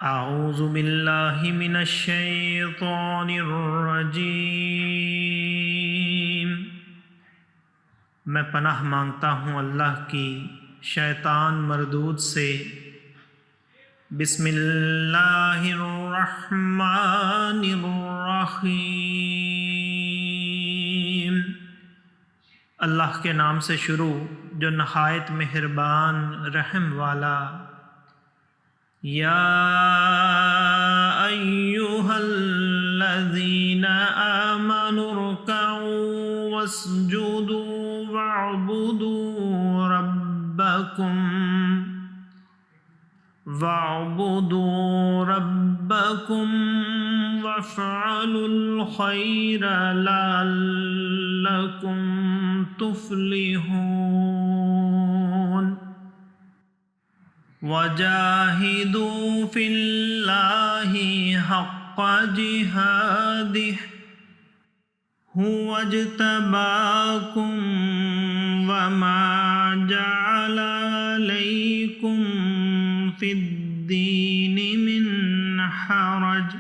اعوذ باللہ من الشیطان الرجیم، میں پناہ مانگتا ہوں اللہ کی شیطان مردود سے۔ بسم اللہ الرحمن الرحیم، اللہ کے نام سے شروع جو نہایت مہربان رحم والا۔ یا ایھا الذین آمنوا ارکعوا واسجدوا واعبدوا ربکم وافعلوا الخیر لعلکم تفلحون۔ وجاہدوا فی اللہ حق جہادہ هو اجتباکم وما جعل علیکم فی الدین من حرج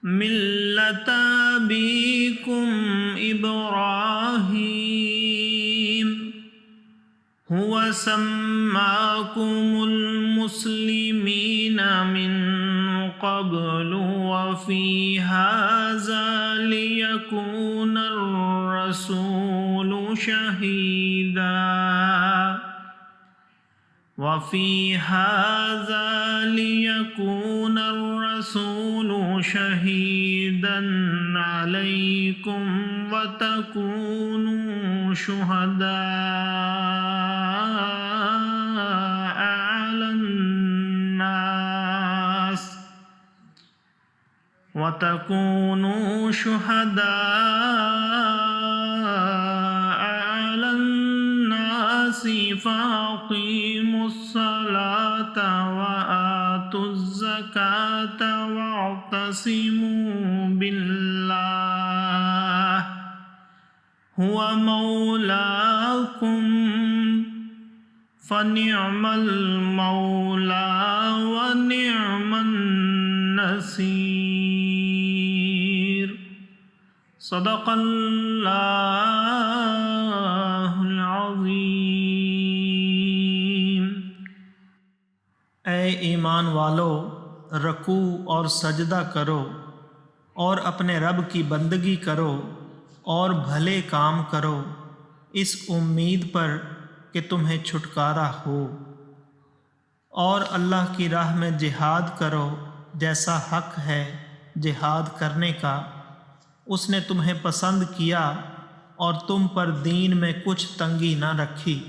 ملۃ ابیکم ابراہیم هو سماکم المسلمین من قبل وفی ھذا لیکون الرسول شہیدا علیکم وتکونوا شہداء علی الناس فاقیموا الصلاة وآتوا الزکاة واعتصموا باللہ هو مولاکم فنعم المولا ونعم النصیر۔ صدق اللہ العظیم۔ اے ایمان والو، رکوع اور سجدہ کرو اور اپنے رب کی بندگی کرو اور بھلے کام کرو، اس امید پر کہ تمہیں چھٹکارا ہو، اور اللہ کی راہ میں جہاد کرو جیسا حق ہے جہاد کرنے کا۔ اس نے تمہیں پسند کیا اور تم پر دین میں کچھ تنگی نہ رکھی۔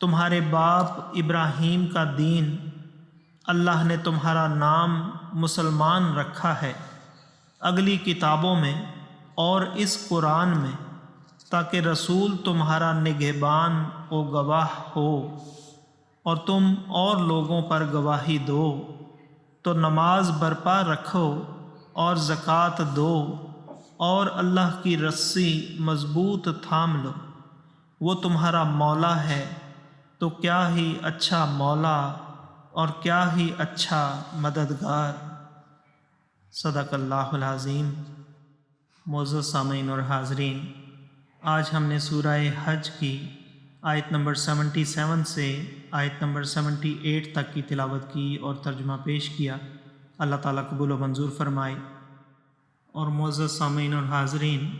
تمہارے باپ ابراہیم کا دین اللہ نے تمہارا نام مسلمان رکھا ہے اگلی کتابوں میں اور اس قرآن میں، تاکہ رسول تمہارا نگہبان و گواہ ہو اور تم اور لوگوں پر گواہی دو۔ تو نماز برپا رکھو اور زکوٰۃ دو اور اللہ کی رسی مضبوط تھام لو، وہ تمہارا مولا ہے، تو کیا ہی اچھا مولا اور کیا ہی اچھا مددگار۔ صدق اللہ العظیم۔ معزز سامعین اور حاضرین، آج ہم نے سورہ حج کی آیت نمبر 77 سے آیت نمبر 78 تک کی تلاوت کی اور ترجمہ پیش کیا۔ اللہ تعالیٰ قبول و منظور فرمائے۔ اور معزز سامعین اور حاضرین،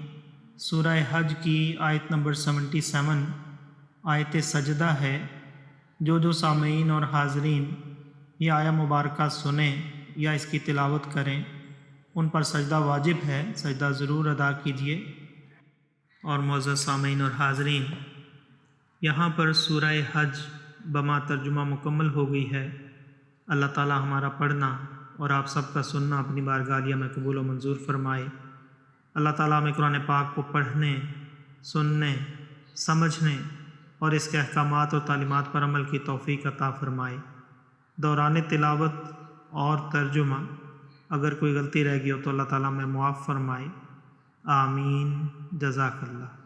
سورہ حج کی آیت نمبر 77 آیت سجدہ ہے۔ جو سامعین اور حاضرین یہ آیہ مبارکہ سنیں یا اس کی تلاوت کریں، ان پر سجدہ واجب ہے، سجدہ ضرور ادا کیجیے۔ اور معزز سامعین اور حاضرین، یہاں پر سورہ حج بما ترجمہ مکمل ہو گئی ہے۔ اللہ تعالی ہمارا پڑھنا اور آپ سب کا سننا اپنی بارگاہ عالیہ میں قبول و منظور فرمائے۔ اللہ تعالیٰ ہمیں قرآن پاک کو پڑھنے، سننے، سمجھنے اور اس کے احکامات اور تعلیمات پر عمل کی توفیق عطا فرمائے۔ دوران تلاوت اور ترجمہ اگر کوئی غلطی رہ گئی ہو تو اللہ تعالیٰ ہمیں معاف فرمائے۔ آمین۔ جزاک اللہ۔